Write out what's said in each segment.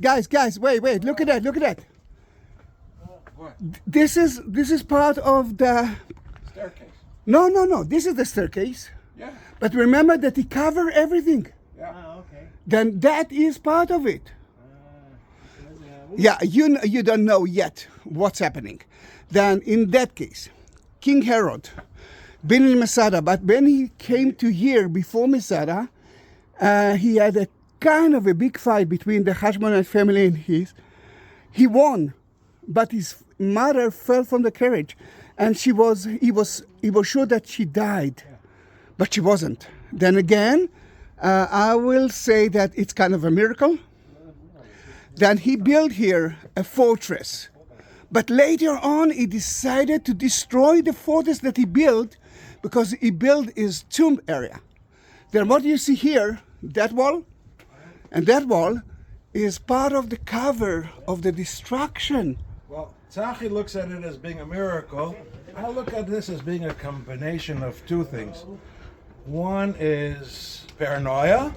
Guys, wait, look at that. What? This is part of the... Staircase. No, this is the staircase. Yeah. But remember that he covered everything. Yeah. Okay. Then that is part of it. Yeah, you don't know yet what's happening. Then in that case, King Herod, been in Masada, but when he came to here before Masada, he had a kind of a big fight between the Hashmonite family and his. He won, but his mother fell from the carriage, and he was sure that she died, but she wasn't. Then again, I will say that it's kind of a miracle. Then he built here a fortress, but later on he decided to destroy the fortress that he built because he built his tomb area. Then what you see here, that wall, and that wall is part of the cover of the destruction. Well, Zahi looks at it as being a miracle. I look at this as being a combination of two things. One is paranoia,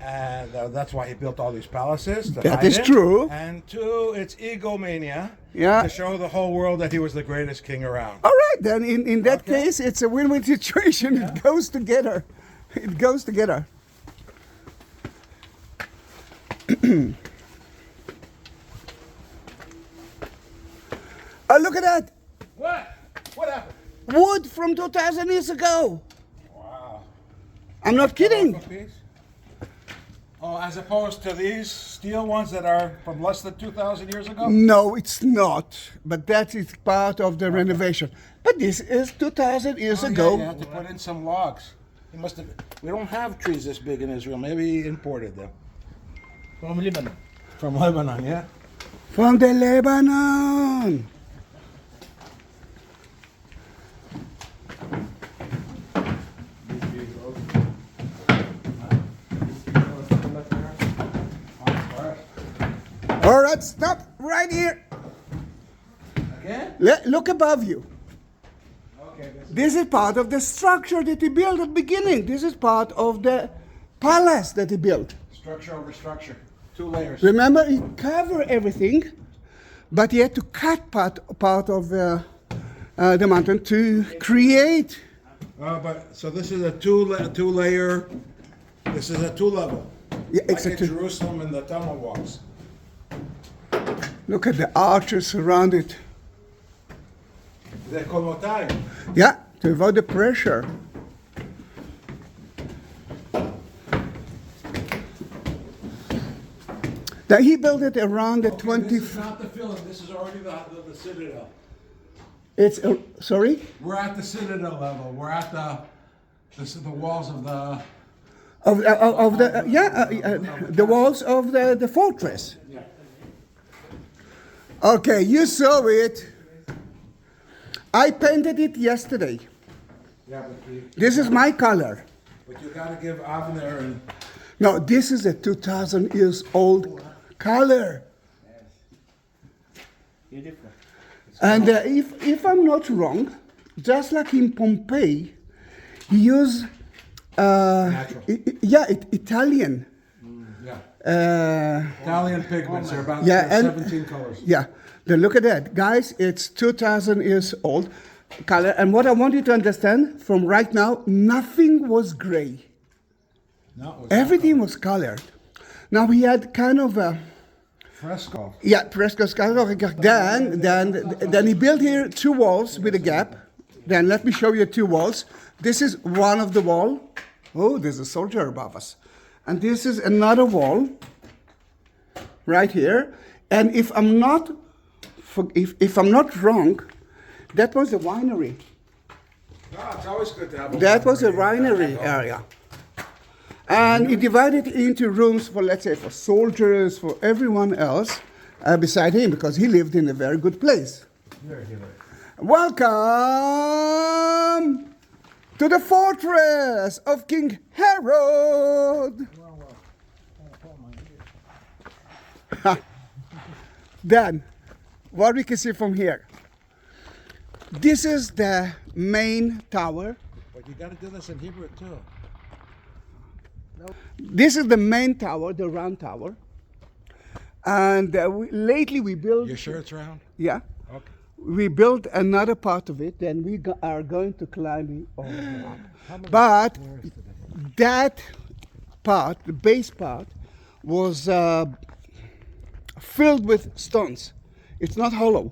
and that's why he built all these palaces. That is true. And two, it's egomania. Yeah. To show the whole world that he was the greatest king around. All right, then in that case, it's a win-win situation. Yeah. It goes together. It goes together. Oh, look at that. What? What happened? Wood from 2,000 years ago. Wow. I'm not kidding. Oh, as opposed to these steel ones that are from less than 2,000 years ago? No, it's not. But that is part of the renovation. But this is 2,000 years ago. Yeah, you had to put in some logs. He must have. We don't have trees this big in Israel. Maybe he imported them. From Lebanon. From Lebanon, yeah? From the Lebanon. All right, stop right here. Again? Look above you. Okay. This is part of the structure that he built at the beginning. This is part of the palace that he built. Structure over structure. 2 layers. Remember, he covered everything, but he had to cut part of the mountain to create. But so this is a two layer. This is a 2 level. Yeah, like in Jerusalem and the tunnel walls. Look at the arches around it. The commemorate. Yeah, to avoid the pressure. Now he built it around the 20. This is not the filling. This is already the citadel. It's sorry. We're at the citadel level. We're at the walls of the. The walls of the fortress. Yeah. Okay, you saw it. I painted it yesterday. Yeah, This is my color. but you got to give Avner and. No, this is a 2,000 years old color. Beautiful. And if I'm not wrong, just like in Pompeii, he used Natural. Italian. Italian pigments are about 17 colors. Yeah, then look at that, guys. It's 2,000 years old color, and what I want you to understand from right now, nothing was gray. No, Everything was colored. Now we had kind of a fresco. Yeah, fresco color. Then he built here 2 walls with a gap. Then let me show you 2 walls. This is one of the wall. Oh, there's a soldier above us. And this is another wall right here. And if I'm not wrong, that was a winery. No, it's always good to have That was a winery area. And he divided into rooms for, let's say, for soldiers, for everyone else beside him, because he lived in a very good place. Welcome to the fortress of King Herod. Then, what we can see from here. This is the main tower. But you got to do this in Hebrew too. This is the main tower, the round tower. And lately we built. You sure it's round? Yeah. Okay. We built another part of it, and we are going to climb it all up. But that part, the base part, was filled with stones. It's not hollow.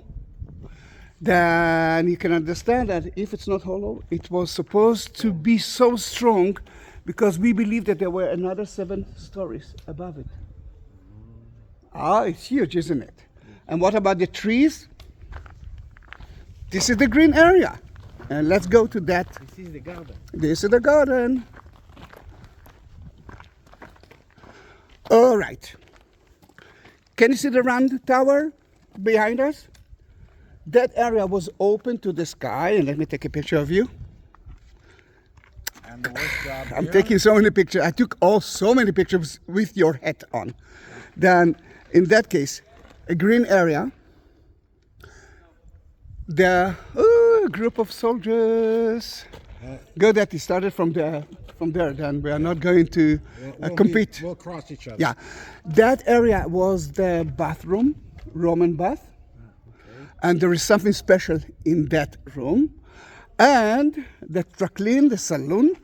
Then you can understand that if it's not hollow, it was supposed to be so strong because we believe that there were another 7 stories above it. It's huge, isn't it? And what about the trees? This is the green area. And let's go to that. This is the garden. This is the garden. All right. Can you see the round tower behind us? That area was open to the sky, and let me take a picture of you. And the worst job I'm here? taking so many pictures. I took so many pictures with your hat on. Then, in that case, a green area. The group of soldiers. Good that he started from there. Then we are not going to compete. We'll cross each other. Yeah, that area was the bathroom, Roman bath. And there is something special in that room. And the tracline, the saloon,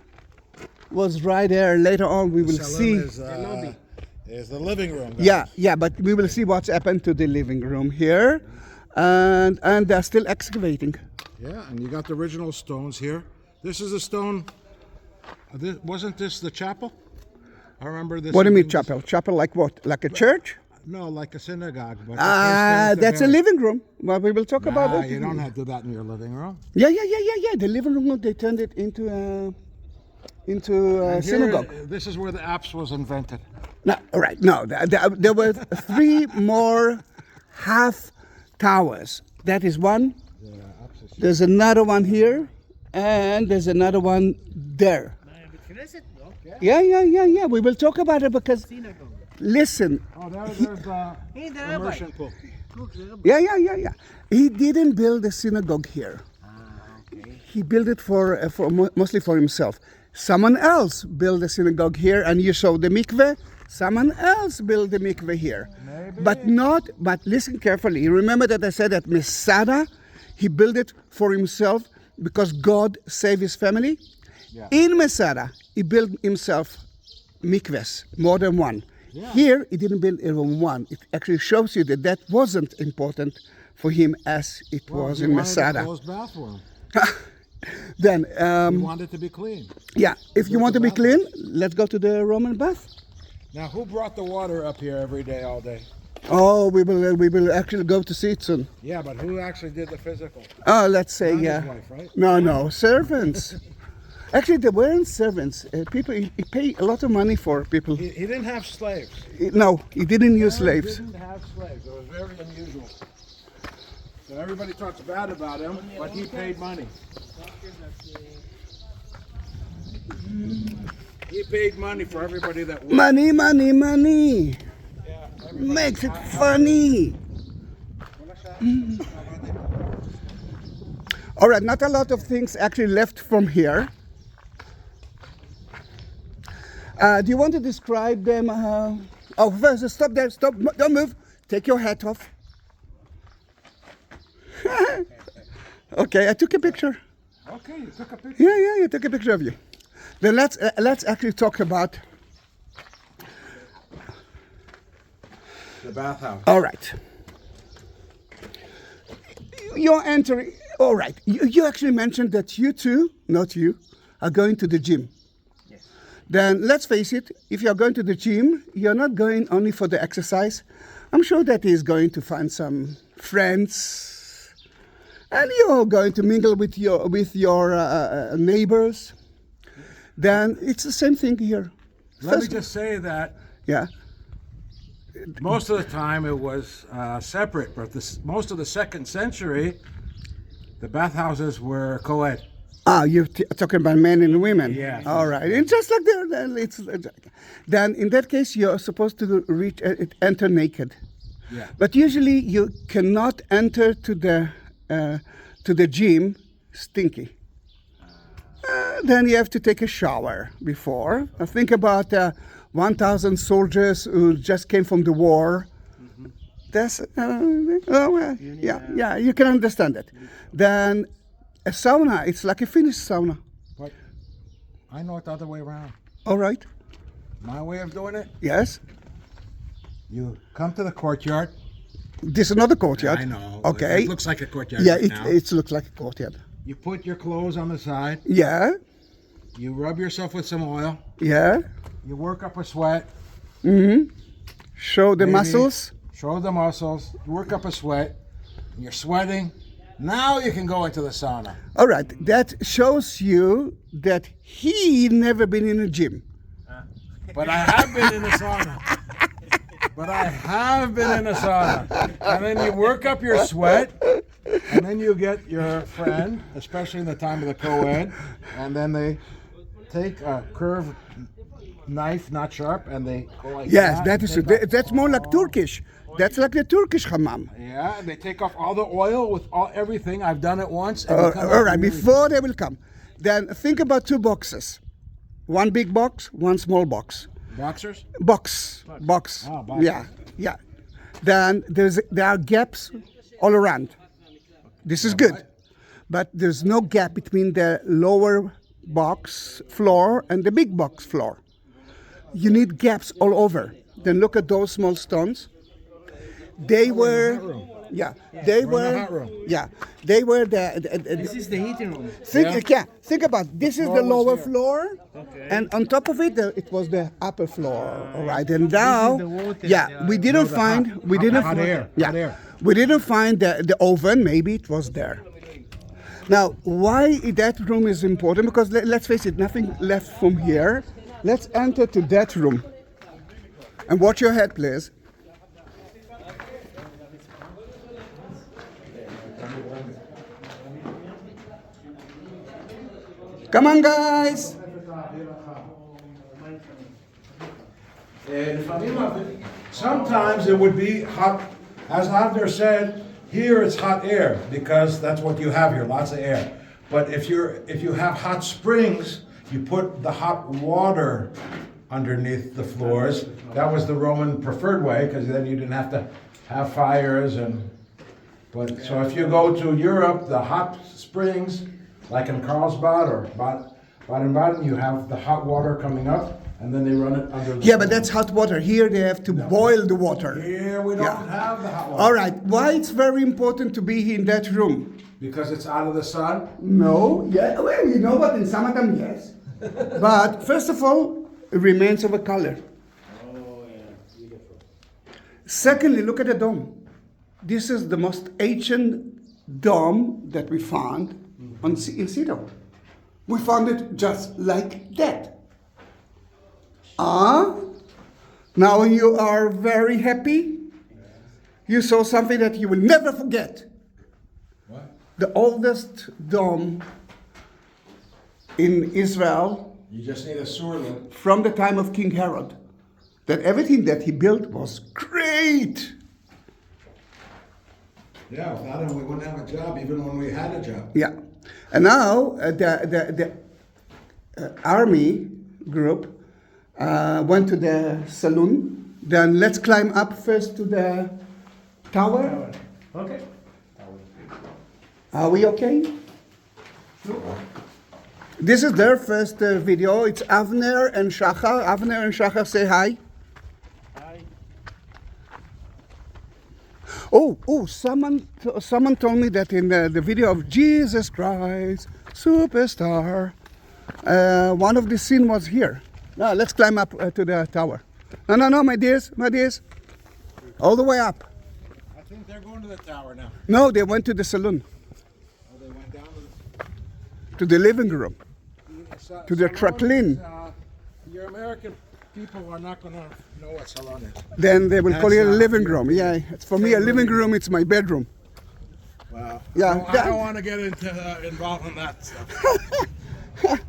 was right there. Later on, we will see. Is the living room. Guys. Yeah, but we will see what's happened to the living room here. And they're still excavating. Yeah, and you got the original stones here. This is a stone. Wasn't this the chapel? I remember this. What do you mean chapel? Chapel like what? Like a church? No, like a synagogue. But that's a living room. Well, we will talk about it. You don't have to do that in your living room. Yeah. The living room, they turned it into a synagogue. This is where the apse was invented. No, right. No, there were 3 more half towers. That is one. There's another one here, and there's another one there. Yeah. We will talk about it because. Listen. Oh, there's the immersion pool. Yeah. He didn't build a synagogue here. He built it for mostly for himself. Someone else built a synagogue here, and you saw the mikveh. Someone else built the mikveh here. Maybe. But listen carefully. You remember that I said that Masada, he built it for himself because God saved his family? Yeah. In Masada, he built himself mikvehs, more than one. Yeah. Here, he didn't build even one. It actually shows you that wasn't important for him as it was in Masada. He wanted a closed bathroom. Then, he wanted to be clean. Yeah, if you want to be clean, let's go to the Roman bath. Now, who brought the water up here every day, all day? Oh, we will actually go to see it soon. Yeah, but who actually did the physical? Oh, let's say, Not yeah. his wife, right? No, servants. Actually, they weren't servants. People, he paid a lot of money for people. He didn't have slaves. No, he didn't use slaves. He didn't have slaves. It was very unusual. So everybody talks bad about him, but he paid money. He paid money for everybody that worked. Money. Yeah, makes it funny. All right, not a lot of things actually left from here. Do you want to describe them? First, stop there, stop, don't move. Take your hat off. Okay, I took a picture. Okay, you took a picture. Yeah, I took a picture of you. Then let's actually talk about the bathhouse. All right. You're entering. All right. You actually mentioned that you two, not you, are going to the gym. Yes. Then let's face it, if you're going to the gym, you're not going only for the exercise. I'm sure that he's going to find some friends, and you're going to mingle with your neighbors. Then it's the same thing here. Let me just say that. Yeah. Most of the time it was separate, but most of the 2nd century, the bathhouses were co-ed. You're talking about men and women? Yeah. All right. And just like then in that case, you're supposed to enter naked. Yeah. But usually you cannot enter to the gym stinky. Then you have to take a shower before. Think about 1,000 soldiers who just came from the war. That's yeah, you can understand it. Then a sauna, it's like a Finnish sauna. But I know it the other way around. All right. My way of doing it, Yes. you come to the courtyard. This is not a courtyard. I know. Okay. It looks like a courtyard Yeah, right now. it looks like a courtyard. You put your clothes on the side. Yeah. You rub yourself with some oil. Yeah. You work up a sweat. Show the Maybe. muscles. Show the muscles. You work up a sweat. You're sweating. Now you can go into the sauna. All right. That shows you that he never been in a gym. But I have been in a sauna. And then you work up your sweat. And then you get your friend, especially in the time of the co-ed, and then they take a curved knife, not sharp, and they go like Yes, that. that is. That's more like Turkish. That's like the Turkish hammam. Yeah, and they take off all the oil with everything. I've done it once. And you come All out right. really- Before they will come, then think about two boxes. One big box, one small box. Boxers? Box. Oh, boxes. Yeah. Then there are gaps all around. This is good, but there's no gap between the lower box floor and the big box floor. You need gaps all over. Then look at those small stones. They were, hot room. yeah, they We're in the were, hot room. yeah, they were This is the heating room. think about this is the floor was lower here. floor, Okay. and on top of it, it was the upper floor. All right, and now, the water, we didn't find, hot air, hot air. we didn't find the oven. Maybe it was there. Now, why that room is important? Because let's face it, nothing left from here. Let's enter to that room, and watch your head, please. Come on, guys. Sometimes it would be hot, as Avner said, here it's hot air because that's what you have here, lots of air. But if you have hot springs, you put the hot water underneath the floors. That was the Roman preferred way because then you didn't have to have fires but so if you go to Europe, the hot springs, like in Carlsbad or Baden-Baden, you have the hot water coming up, and then they run it under the Yeah, but that's hot water. Here they have to boil the water. Here we don't have the hot water. All right. Why it's very important to be in that room? Because it's out of the sun? No. Yeah. Well, you know what? In some of them, yes. But first of all, it remains of a color. Secondly, look at the dome. This is the most ancient dome that we found in Sidon. We found it just like that. Now you are very happy. You saw something that you will never forget. What? The oldest dome in Israel You just need a sewer link. from the time of King Herod. That everything that he built was great. Yeah, without him we wouldn't have a job, even when we had a job. Yeah. And now the army group went to the saloon. Then let's climb up first to the tower. Okay. Are we okay? This is their first video. It's Avner and Shachar. Avner and Shachar, say hi. Hi. Oh, someone told me that in the video of Jesus Christ, Superstar, one of the scene was here. Now, let's climb up to the tower. No, my dears. All the way up. I think they're going to the tower now. No, they went to the saloon, Oh, they went down to the living room. To the salon. traklin. Your American people are not going to know what salon is. Then they will call That's it a not- living room. Yeah, it's for me a living room. It's my bedroom. Wow. Yeah, I don't want to get involved in that stuff.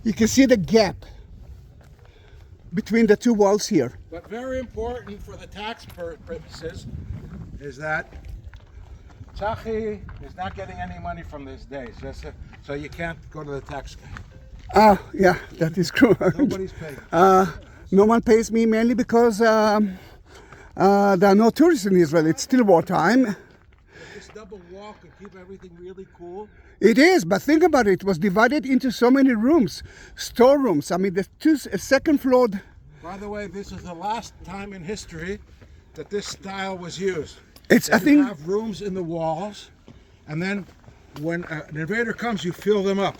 You can see the gap between the two walls here. But very important for the tax purposes is that Zahi is not getting any money from these days. So you can't go to the tax guy. Yeah, that is true. Nobody's paying. No one pays me mainly because There are no tourists in Israel. It's still wartime. This double walk and keep everything really cool. It is, but think about it. It was divided into so many rooms, storerooms. I mean, the second floor. By the way, this is the last time in history that this style was used. It's, I You think, have rooms in the walls, and then when an invader comes, you fill them up.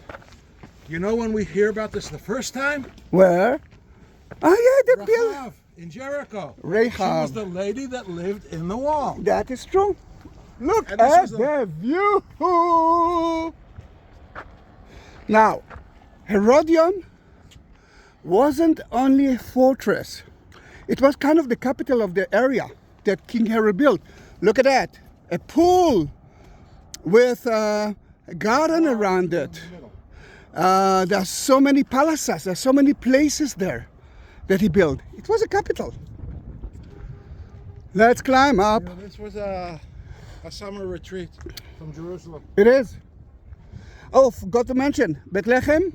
You know when we hear about this the first time? where? Oh yeah, the building. Rahav in Jericho. Rahab. She was the lady that lived in the wall. That is true. Look And this at is a- the view. Now, Herodion wasn't only a fortress. It was kind of the capital of the area that King Herod built. Look at that. A pool with a garden around it. There's so many palaces. There's so many places there that he built. It was a capital. Let's climb up. Yeah, this was a summer retreat from Jerusalem. It is. Oh, forgot to mention, Bethlehem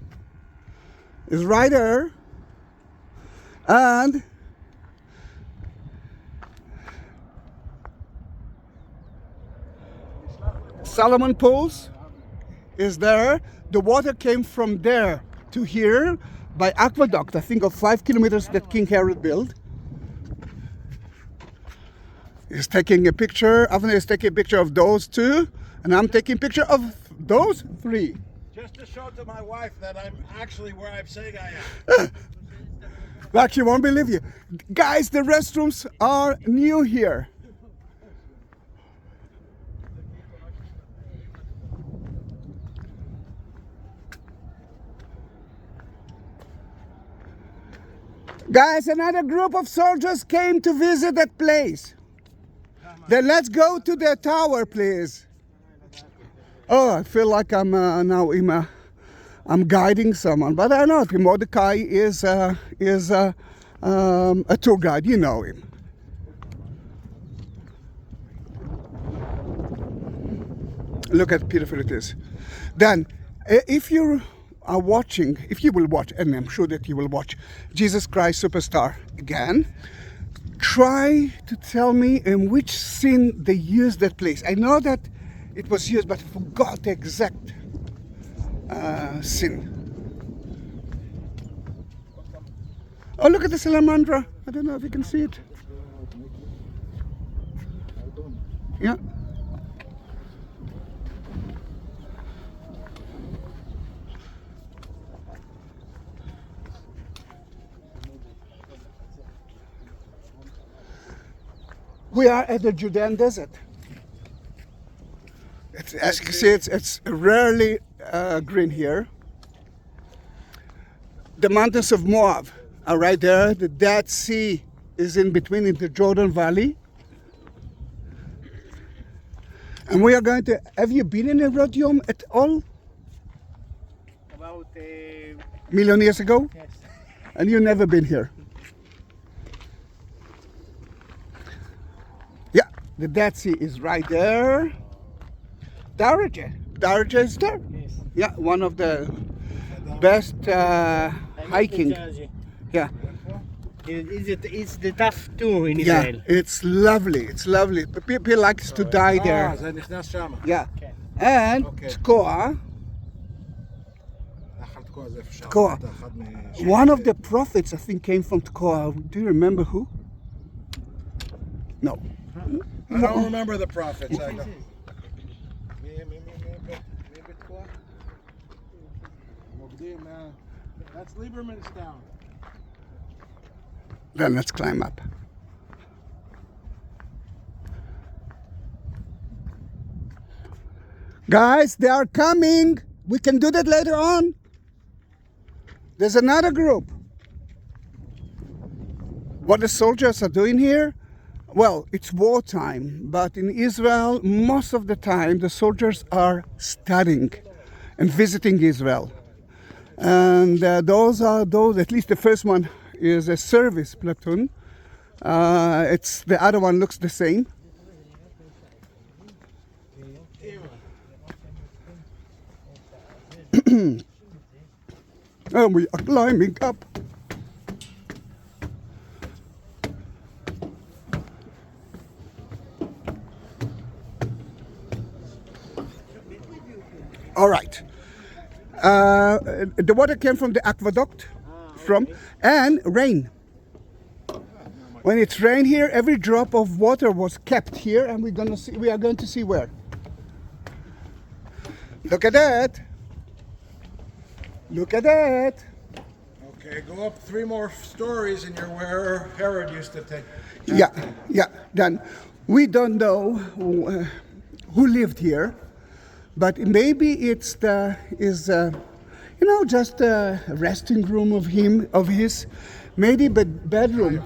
is right there. And Solomon Pools is there. The water came from there to here by aqueduct, I think of 5 kilometers that King Herod built. He's taking a picture. Avner is taking a picture of those two, and I'm taking a picture of those 3. Just to show to my wife that I'm actually where I'm saying I am. Like she won't believe you. Guys, the restrooms are new here. Guys, another group of soldiers came to visit that place. Then let's go to the tower, please. Oh, I feel like I'm now I'm guiding someone, but I know Mordecai is a tour guide. You know him. Look how beautiful it is. Then, if you are watching, if you will watch, and I'm sure that you will watch Jesus Christ Superstar again, try to tell me in which scene they used that place. I know that it was used, but I forgot the exact scene. Oh, look at the salamandra. I don't know if you can see it. Yeah. We are at the Judean Desert. As you can see, it's rarely green here. The mountains of Moab are right there. The Dead Sea is in between in the Jordan Valley. And we are going to... Have you been in Herodium at all? About Million years ago? yes. And you've never been here? Yeah, the Dead Sea is right there. Darajah is there. Yes. Yeah, one of the best hiking. Yeah, It's the tough tour in yeah, Israel. it's lovely. It's lovely. But people likes to die there. זה נכנס שם. Yeah, and Okay. Tkoa, נחל תקוע זה איפה שם. תקוע. אתה אחד one of the prophets I think came from Tkoa. Do you remember who? No. I don't remember the prophets. I don't. מי בתקוע? מוקדים, that's Lieberman's town. Then let's climb up. Guys, they are coming. We can do that later on. There's another group. What the soldiers are doing here? Well, it's wartime, but in Israel, most of the time, the soldiers are studying and visiting Israel. And those, at least the first one is a service platoon. It's the other one looks the same. And we are climbing up. All right. The water came from the aqueduct, and rain. When it's rain here, every drop of water was kept here, and we are going to see where. Look at that. Look at that. Okay, go up 3 more stories and you're where Herod used to take. Yeah. Then we don't know who lived here, but maybe it's just a resting room of his, maybe bedroom.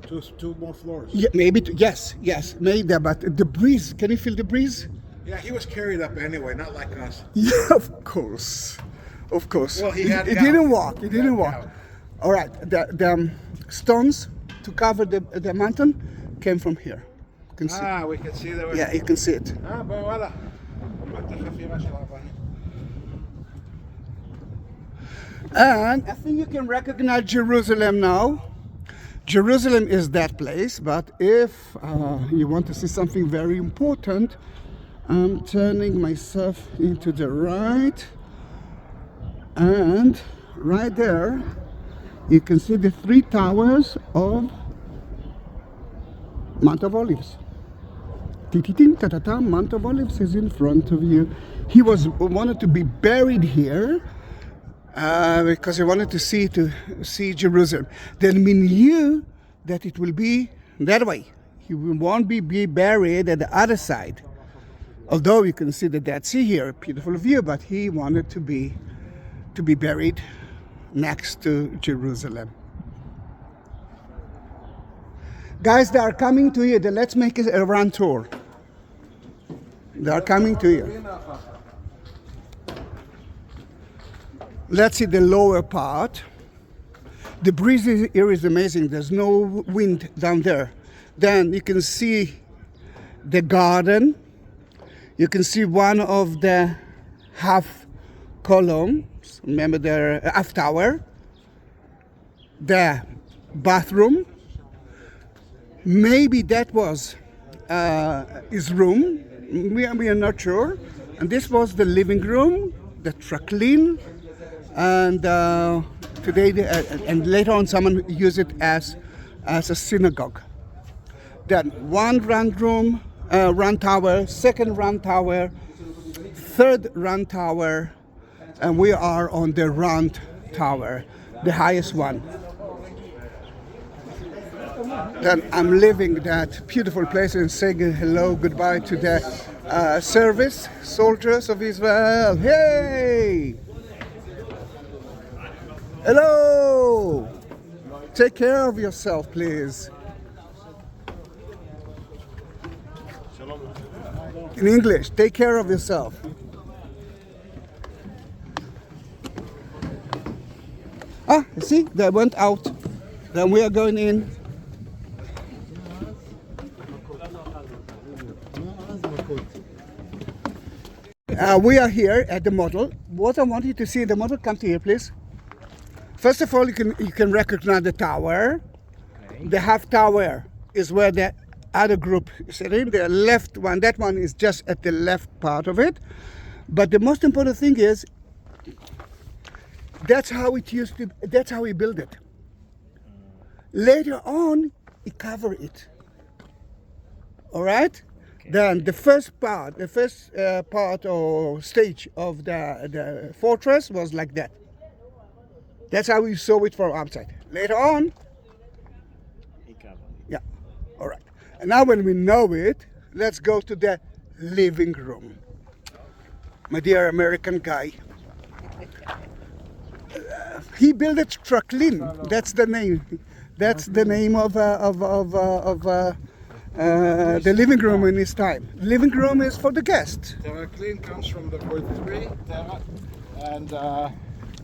2 more floors. Yeah, maybe. Yes, maybe. But the breeze. Can you feel the breeze? Yeah, he was carried up anyway, not like us. Yeah, of course. Well, he didn't walk. He didn't walk. Gout. All right. The stones to cover the mountain came from here. You can see. We can see that. Yeah, you can see it. Voilà. And I think you can recognize Jerusalem now. Jerusalem is that place, but if you want to see something very important, I'm turning myself into the right, and right there you can see the 3 towers of Mount of Olives. Mount of Olives is in front of you. He wanted to be buried here because he wanted to see Jerusalem. Then we knew that it will be that way. He won't be buried at the other side. Although you can see the Dead Sea here, beautiful view, but he wanted to be buried next to Jerusalem. Guys, they are coming to you. Let's make a run tour. They are coming to you. Let's see the lower part. The breeze here is amazing. There's no wind down there. Then you can see the garden. You can see one of the half columns. Remember the half tower. The bathroom. Maybe that was his room. We are not sure. And this was the living room, the tracline. And today, and later on, someone used it as a synagogue. Then one round room, round tower, second round tower, third round tower, and we are on the round tower, the highest one. Then I'm leaving that beautiful place and saying hello, goodbye to the service soldiers of Israel. Hey! Hello! Take care of yourself, please. In English, take care of yourself. See, they went out. Then we are going in. We are here at the model. What I want you to see the model, come to here, please. First of all, you can recognize the tower. Okay. The half tower is where the other group is sitting. The left one, that one is just at the left part of it. But the most important thing is, that's how he built it. Later on, he covered it. All right? Okay. Then the first part or stage of the fortress was like that. That's how we saw it from outside. Later on, yeah, all right. And now when we know it, let's go to the living room. My dear American guy. He built a tracline. That's the name. That's the name of the living room in his time. Living room is for the guests. Tracline comes from the word 3, and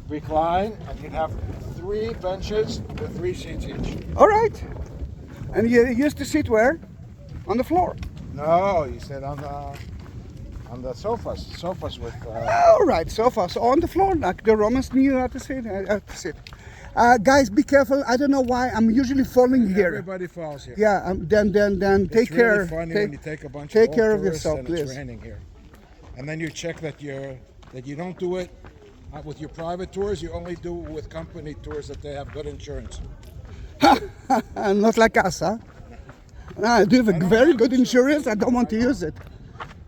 recline, and you'd have 3 benches with 3 seats each. All right. And you used to sit where? On the floor? No, you said on the sofas. Sofas with. All right, sofas on the floor, like the Romans knew how to sit. Guys, be careful. I don't know why I'm usually falling here. Everybody falls here. Yeah. Then take care. It's really funny when you take a bunch take of care of tourists yourself, and please. It's raining here. and then you check that you don't do it with your private tours. You only do it with company tours that they have good insurance. Not like us, huh? No, I do have a very good insurance. I don't want to use it.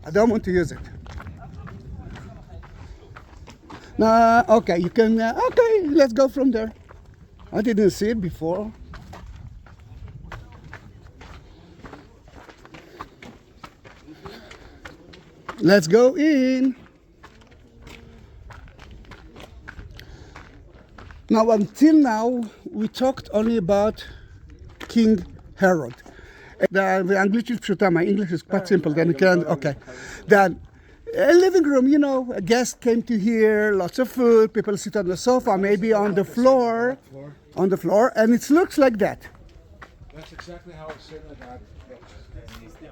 I don't want to use it. No, okay, you can. Okay, let's go from there. I didn't see it before. Let's go in. Now, until now, we talked only about King Herod. באנגלית של פשוטה, my English is quite simple, then you can, okay. Then, a living room, you know, a guest came to here, lots of food, people sit on the sofa, maybe on the floor, and it looks like that. That's exactly how a synagogue looks.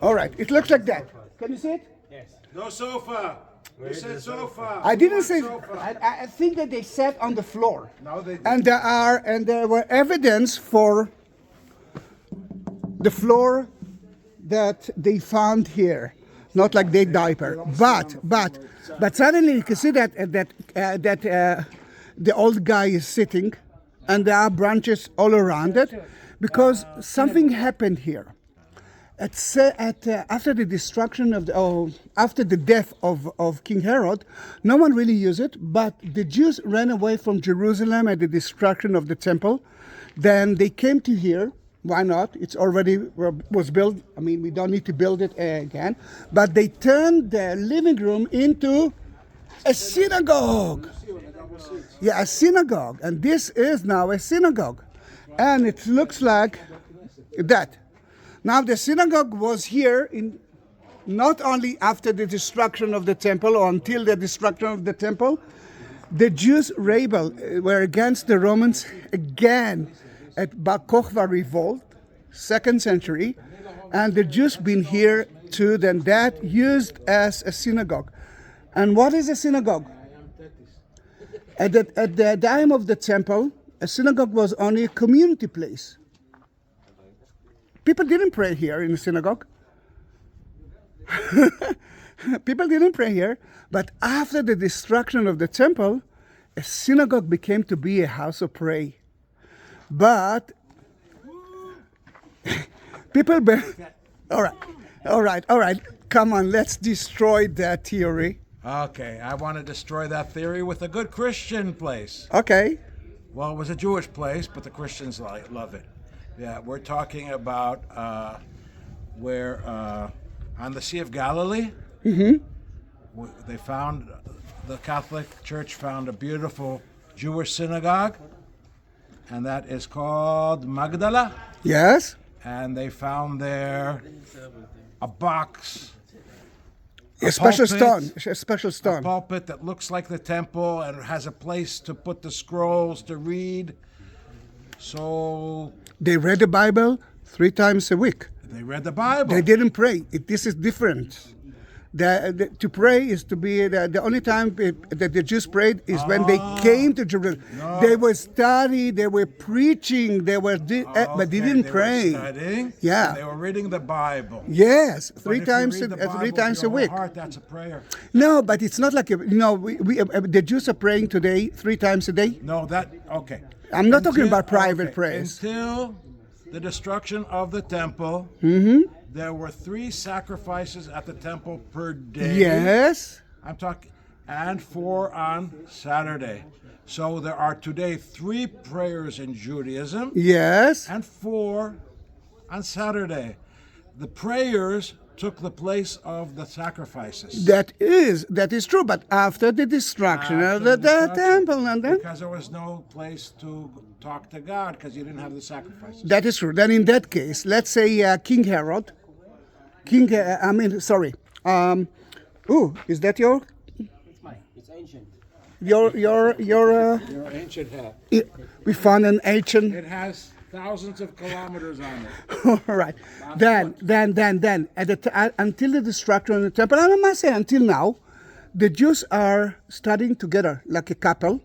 All right, it looks like that. Can you see it? Yes. No sofa. You said sofa. I didn't say. Sofa. I think that they sat on the floor. No, they didn't. And there were evidence for the floor that they found here, not like their diaper. But suddenly you can see that the old guy is sitting, and there are branches all around it, because something happened here. After the destruction after the death of King Herod, no one really used it, but the Jews ran away from Jerusalem at the destruction of the temple. Then they came to here. Why not? It's already was built. I mean, we don't need to build it again. But they turned their living room into a synagogue. Yeah, a synagogue. And this is now a synagogue. And it looks like that. Now, the synagogue was here not only after the destruction of the temple or until the destruction of the temple. The Jews were against the Romans again at Bar Kokhba revolt, 2nd century, and the Jews been here too, then that used as a synagogue. And what is a synagogue? At the time of the temple, a synagogue was only a community place. People didn't pray here in the synagogue. People didn't pray here, but after the destruction of the temple, a synagogue became to be a house of prayer. But people, all right. Come on, let's destroy that theory. Okay, I want to destroy that theory with a good Christian place. Okay. Well, it was a Jewish place, but the Christians love it. Yeah, we're talking about where on the Sea of Galilee, they found, the Catholic Church found a beautiful Jewish synagogue, and that is called Magdala. Yes. And they found there a box, a special stone. A pulpit that looks like the temple and has a place to put the scrolls to read. So they read the Bible 3 times a week. They read the Bible. They didn't pray. This is different. To pray is to be the only time that the Jews prayed is when they came to Jerusalem. No. They were studying, they were preaching, but they didn't pray. Were studying, yeah, they were reading the Bible. Yes, But three if you times read the Bible a with your week. whole heart, that's a prayer. No, but it's not like the Jews are praying today 3 times a day. No, okay. I'm not talking about private prayers. Until the destruction of the temple, there were 3 sacrifices at the temple per day. Yes. I'm talking, and 4 on Saturday. So there are today 3 prayers in Judaism. Yes. And 4 on Saturday. The prayers took the place of the sacrifices. That is true. But after the destruction of the temple, and then because there was no place to talk to God, because you didn't have the sacrifices. That is true. Then in that case, let's say King Herod. Is that your? It's mine. It's ancient. Your ancient hat. We found an ancient. It has thousands of kilometers on it. All right. Then, until the destruction of the temple, and I must say until now, the Jews are studying together like a couple,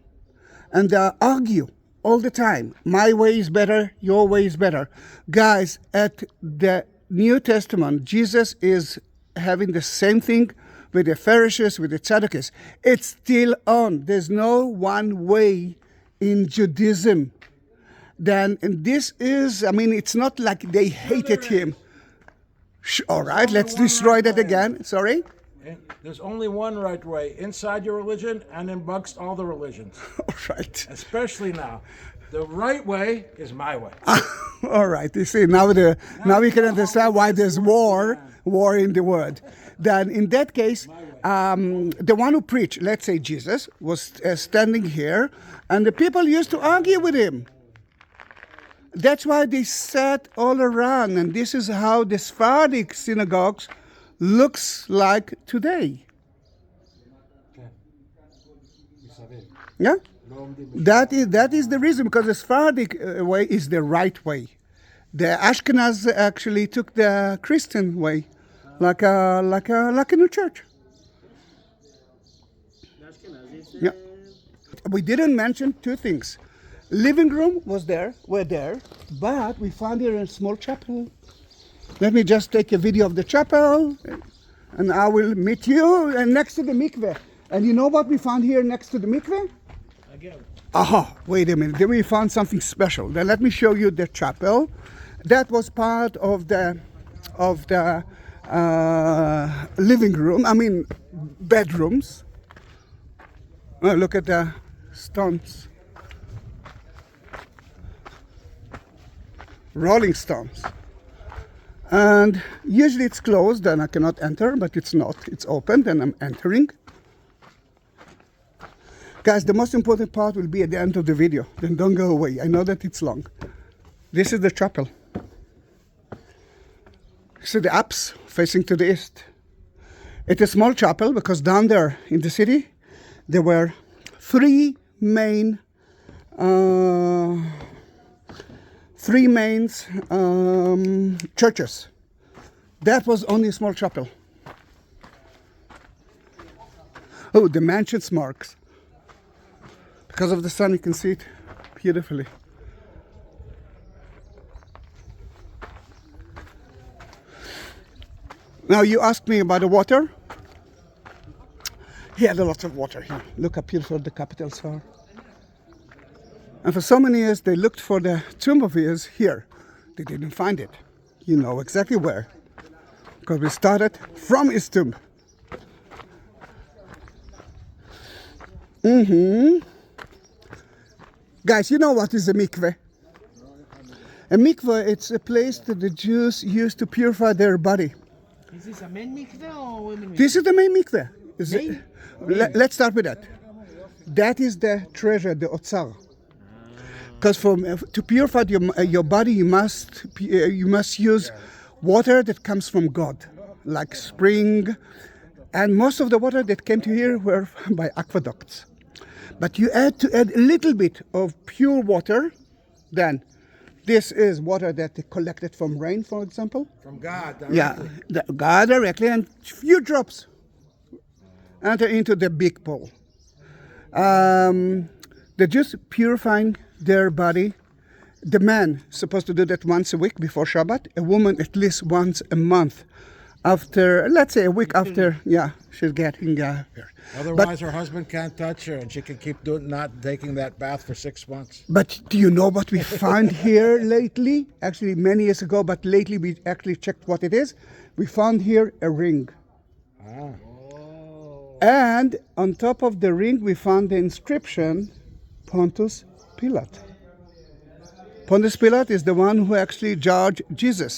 and they argue all the time. My way is better, your way is better. Guys, at the New Testament, Jesus is having the same thing with the Pharisees, with the Sadducees. It's still on. There's no one way in Judaism. Then and this is, I mean, it's not like they hated him. All right, let's destroy that again. Sorry? There's only one right way inside your religion and amongst all the religions. All right. Especially now. The right way is my way. All right, you see, now we can understand why there's war in the world. Then in that case, the one who preached, let's say Jesus, was standing here, and the people used to argue with him. That's why they sat all around, and this is how the Sephardic synagogues looks like today. Yeah? That is the reason, because the Sephardic way is the right way. The Ashkenaz actually took the Christian way, like in a church. Yeah. We didn't mention two things. Living room were there, but we found here a small chapel. Let me just take a video of the chapel, and I will meet you next to the mikveh. And you know what we found here next to the mikveh? Again. Aha, wait a minute. Then we found something special. Then let me show you the chapel. That was part of the living room. I mean, bedrooms. Oh, look at the stones. Rolling stones. And usually it's closed and I cannot enter, but it's not. It's open and I'm entering. Guys, the most important part will be at the end of the video. Then don't go away. I know that it's long. This is the chapel. See the apse facing to the east. It's a small chapel because down there in the city there were three main churches. That was only a small chapel. Oh, the mansions marks. Because of the sun, you can see it beautifully. Now you asked me about the water. He had a lot of water here. Look how beautiful the capitals are. And for so many years, they looked for the tomb of his here. They didn't find it. You know exactly where. Because we started from his tomb. Guys, you know what is a mikveh? A mikveh, it's a place that the Jews used to purify their body. Is this a men mikveh or women mikveh? This is the main mikveh. Let's start with that. That is the treasure, the otzar. Because to purify your body, you must use water that comes from God, like spring. And most of the water that came to here were by aqueducts. But you had to add a little bit of pure water. Then this is water that they collected from rain, for example. From God directly. Yeah, God directly, and few drops enter into the big bowl. They're just purifying their body. The man is supposed to do that once a week before Shabbat. A woman at least once a month. After, let's say a week after, she's getting here. Otherwise, her husband can't touch her, and she can keep not taking that bath for 6 months. But do you know what we found here lately? Actually, many years ago, but lately we actually checked what it is. We found here a ring. And on top of the ring, we found the inscription, Pontius Pilate. Pontius Pilate is the one who actually judged Jesus.